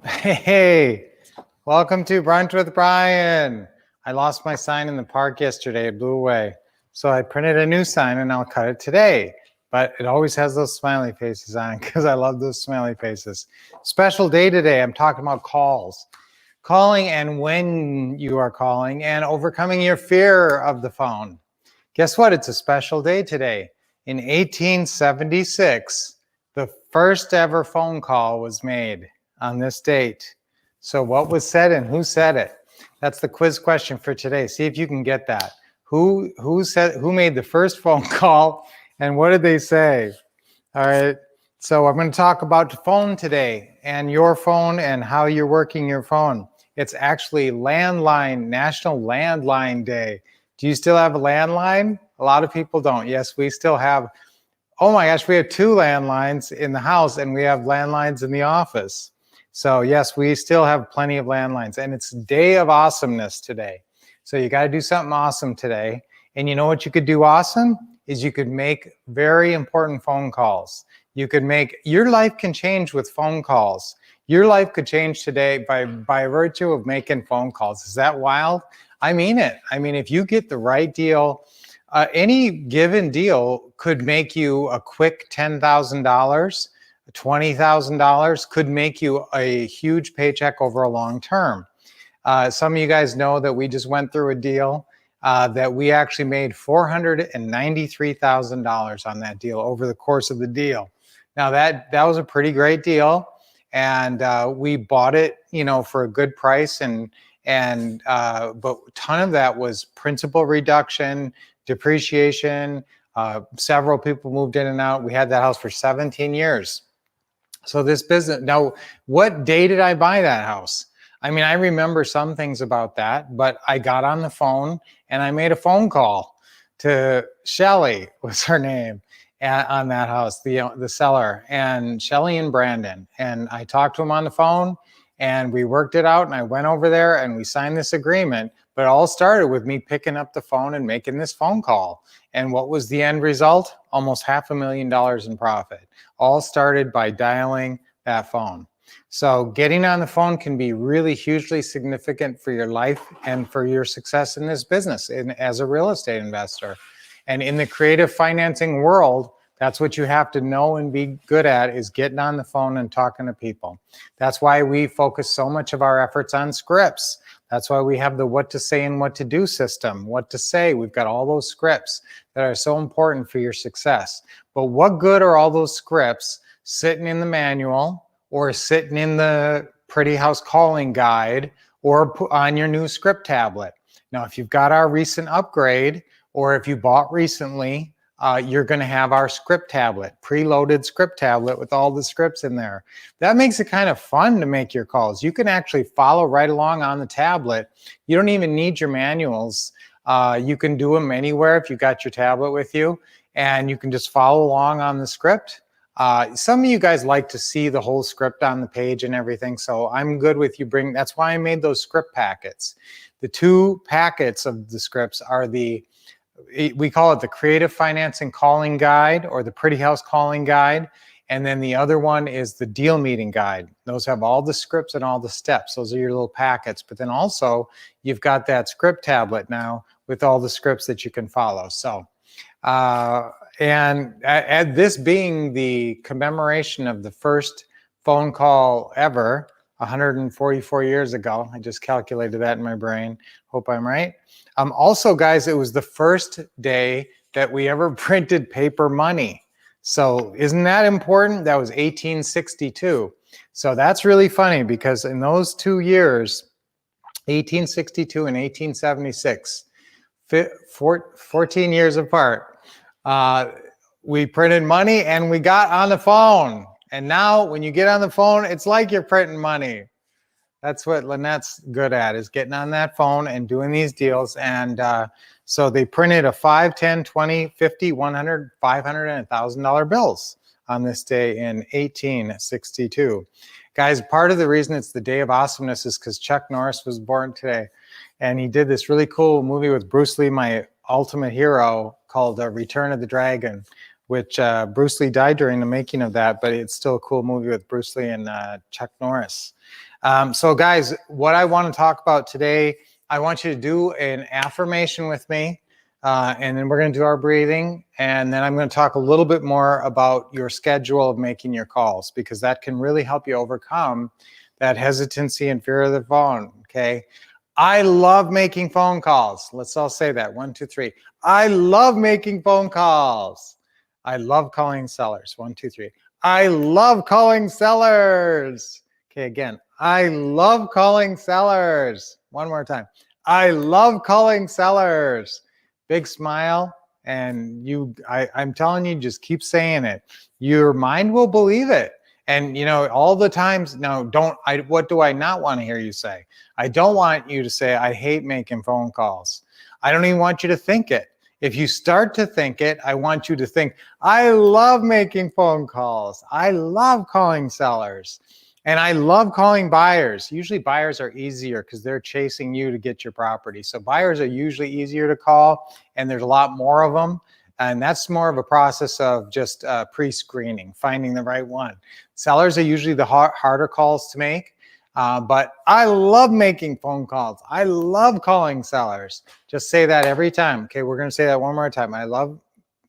Hey, welcome to Brunch with Brian. I lost my sign in the park yesterday. It blew away. So I printed a new sign and I'll cut it today. But it always has those smiley faces on it because I love those smiley faces. Special day today. I'm talking about calls. Calling and when you are calling and overcoming your fear of the phone. Guess what? It's a special day today. In 1876, the first ever phone call was made on this date. So what was said and who said it? That's the quiz question for today. See if you can get that. Who made the first phone call and what did they say? All right. So I'm going to talk about the phone today and your phone and how you're working your phone. It's actually National Landline Day. Do you still have a landline? A lot of people don't. Yes, we still have. Oh my gosh, we have 2 landlines in the house and we have landlines in the office. So yes, we still have plenty of landlines and it's Day of Awesomeness today. So you got to do something awesome today. And you know what you could do awesome? Is you could make very important phone calls. You could make, your life can change with phone calls. Your life could change today by virtue of making phone calls. Is that wild? I mean it. I mean, if you get the right deal, any given deal could make you a quick $10,000, $20,000, could make you a huge paycheck over a long term. Some of you guys know that we just went through a deal that we actually made $493,000 on that deal over the course of the deal. Now that was a pretty great deal, and we bought it, you know, for a good price, but a ton of that was principal reduction, depreciation. Several people moved in and out. We had that house for 17 years. So this business, now what day did I buy that house? I mean, I remember some things about that, but I got on the phone and I made a phone call to Shelly, was her name, on that house, the seller, and Shelly and Brandon. And I talked to him on the phone and we worked it out, and I went over there and we signed this agreement. But it all started with me picking up the phone and making this phone call. And what was the end result? Almost $500,000 in profit. All started by dialing that phone. So getting on the phone can be really hugely significant for your life and for your success in this business and as a real estate investor. And in the creative financing world, that's what you have to know and be good at, is getting on the phone and talking to people. That's why we focus so much of our efforts on scripts. That's why we have the what to say and what to do system. What to say, we've got all those scripts that are so important for your success. But what good are all those scripts sitting in the manual or sitting in the Pretty House Calling Guide or on your new script tablet? Now, if you've got our recent upgrade, or if you bought recently, you're going to have our script tablet, preloaded script tablet with all the scripts in there. That makes it kind of fun to make your calls. You can actually follow right along on the tablet. You don't even need your manuals. You can do them anywhere if you got your tablet with you, and you can just follow along on the script. Some of you guys like to see the whole script on the page and everything, so I'm good with you that's why I made those script packets. The 2 packets of the scripts are we call it the Creative Financing Calling Guide or the Pretty House Calling Guide. And then the other one is the Deal Meeting Guide. Those have all the scripts and all the steps. Those are your little packets. But then also you've got that script tablet now with all the scripts that you can follow. So, and at this being the commemoration of the first phone call ever, 144 years ago. I just calculated that in my brain. Hope I'm right. Also, guys, it was the first day that we ever printed paper money. So isn't that important? That was 1862. So that's really funny because in those 2 years, 1862 and 1876, 14 years apart, we printed money and we got on the phone. And now when you get on the phone, it's like you're printing money. That's what Lynette's good at, is getting on that phone and doing these deals. And so they printed a 5, 10, 20, 50, 100, 500, and $1,000 bills on this day in 1862. Guys, part of the reason it's the Day of Awesomeness is because Chuck Norris was born today. And he did this really cool movie with Bruce Lee, my ultimate hero, called Return of the Dragon, which Bruce Lee died during the making of that, but it's still a cool movie with Bruce Lee and Chuck Norris. So guys, what I want to talk about today, I want you to do an affirmation with me, and then we're going to do our breathing, and then I'm going to talk a little bit more about your schedule of making your calls, because that can really help you overcome that hesitancy and fear of the phone, okay? I love making phone calls. Let's all say that. 1, 2, 3. I love making phone calls. I love calling sellers. 1, 2, 3. I love calling sellers. Okay, again. I love calling sellers. One more time. I love calling sellers. Big smile. And I'm telling you, just keep saying it. Your mind will believe it. And you know, all the times, now what do I not want to hear you say? I don't want you to say, I hate making phone calls. I don't even want you to think it. If you start to think it, I want you to think, I love making phone calls. I love calling sellers. And I love calling buyers. Usually buyers are easier because they're chasing you to get your property. So buyers are usually easier to call, and there's a lot more of them. And that's more of a process of just pre-screening, finding the right one. Sellers are usually the harder calls to make, but I love making phone calls. I love calling sellers. Just say that every time. Okay, we're gonna say that one more time. I love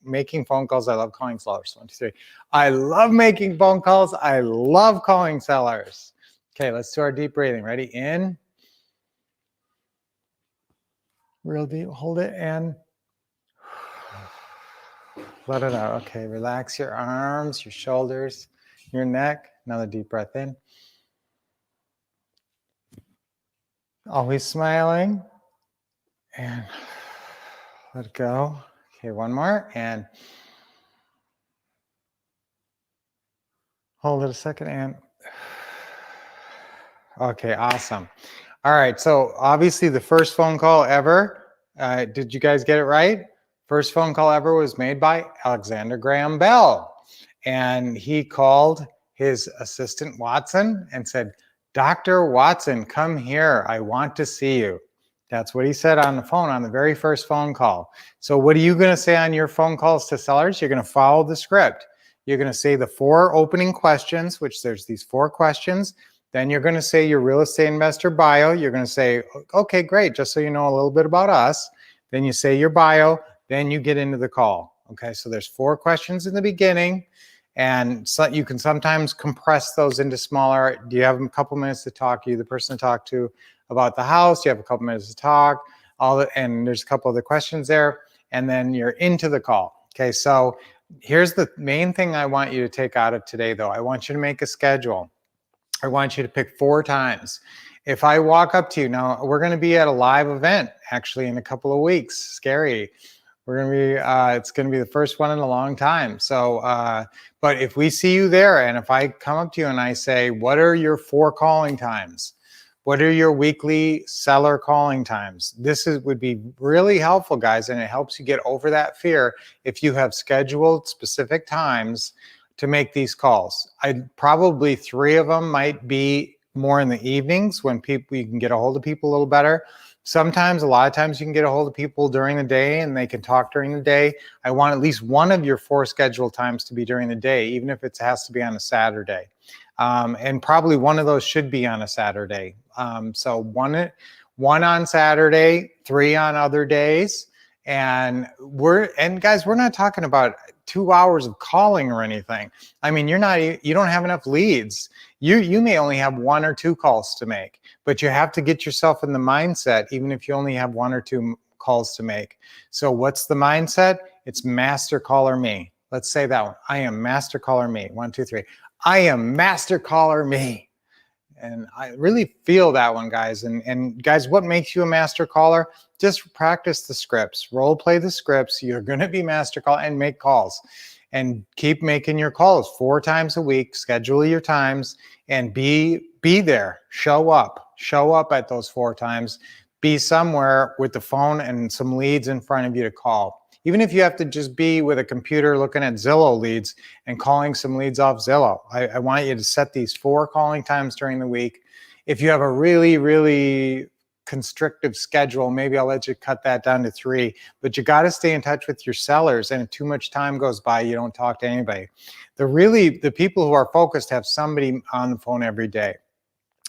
making phone calls. I love calling sellers. 1, 2, 3. I love making phone calls. I love calling sellers. Okay, let's do our deep breathing. Ready? In. Real deep. Hold it and let it out. Okay, relax your arms, your shoulders, your neck. Another deep breath in. Always smiling. And let it go. Okay, one more. And hold it a second. And okay, awesome. All right, so obviously the first phone call ever, did you guys get it right? First phone call ever was made by Alexander Graham Bell. And he called his assistant Watson and said, Dr. Watson, come here. I want to see you. That's what he said on the phone on the very first phone call. So what are you going to say on your phone calls to sellers? You're going to follow the script. You're going to say the 4 opening questions, which there's these 4 questions. Then you're going to say your real estate investor bio. You're going to say, okay, great, just so you know a little bit about us. Then you say your bio. Then you get into the call. Okay, so there's 4 questions in the beginning. And so you can sometimes compress those into smaller. Do you have a couple minutes to talk? Are you the person to talk to about the house? You have a couple minutes to talk. And there's a couple other questions there. And then you're into the call. Okay, so here's the main thing I want you to take out of today, though. I want you to make a schedule. I want you to pick 4 times. If I walk up to you, now we're going to be at a live event actually in a couple of weeks. Scary. We're going to be, it's going to be the first one in a long time. So, but if we see you there, and if I come up to you and I say, what are your 4 calling times? What are your weekly seller calling times? This would be really helpful, guys, and it helps you get over that fear if you have scheduled specific times to make these calls. Probably 3 of them might be more in the evenings when you can get a hold of people a little better. Sometimes, a lot of times you can get a hold of people during the day and they can talk during the day. I want at least one of your 4 scheduled times to be during the day, even if it has to be on a Saturday. And probably one of those should be on a Saturday. So one on Saturday, 3 on other days. And guys, we're not talking about 2 hours of calling or anything. I mean, you don't have enough leads. You may only have 1 or 2 calls to make, but you have to get yourself in the mindset, even if you only have 1 or 2 calls to make. So what's the mindset? It's master caller me. Let's say that one. I am master caller me. 1, 2, 3. I am master caller me. And I really feel that one, guys. And guys, what makes you a master caller? Just practice the scripts, role play the scripts. You're going to be master call and make calls, and keep making your calls 4 times a week. Schedule your times and be there. Show up at those 4 times. Be somewhere with the phone and some leads in front of you to call. Even if you have to just be with a computer looking at Zillow leads and calling some leads off Zillow. I want you to set these 4 calling times during the week. If you have a really, really constrictive schedule, maybe I'll let you cut that down to 3, but you got to stay in touch with your sellers. And if too much time goes by, you don't talk to anybody. The people who are focused have somebody on the phone every day.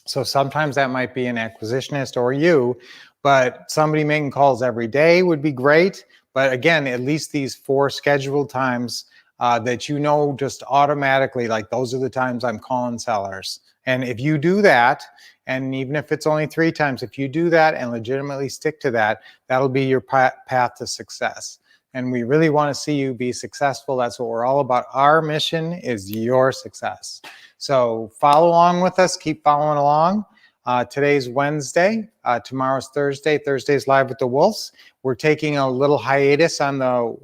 So sometimes that might be an acquisitionist or you, but somebody making calls every day would be great. But again, at least these 4 scheduled times that you know just automatically, like those are the times I'm calling sellers. And if you do that, and even if it's only 3 times, if you do that and legitimately stick to that, that'll be your path to success. And we really want to see you be successful. That's what we're all about. Our mission is your success. So follow along with us. Keep following along. Today's Wednesday. Tomorrow's Thursday. Thursday's live with the Wolffs. We're taking a little hiatus on the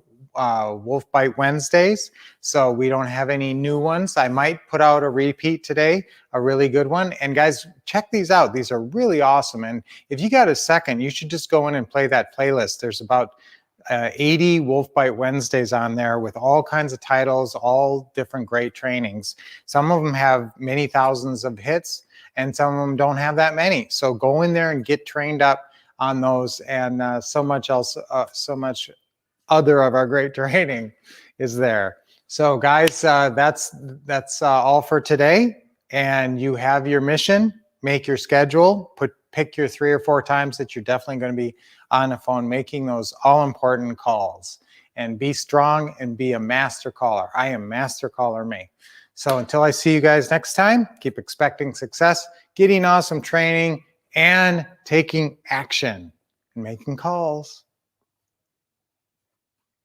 Wolff Bite Wednesdays, so we don't have any new ones. I might put out a repeat today, a really good one. And guys, check these out. These are really awesome. And if you got a second, you should just go in and play that playlist. There's about 80 Wolff Bite Wednesdays on there with all kinds of titles, all different great trainings. Some of them have many thousands of hits, and some of them don't have that many. So go in there and get trained up on those, and so much else, so much other of our great training is there. So guys, that's all for today. And you have your mission. Make your schedule. Pick your 3 or 4 times that you're definitely going to be on the phone making those all-important calls. And be strong and be a master caller. I am master caller me. So until I see you guys next time, keep expecting success, getting awesome training, and taking action and making calls.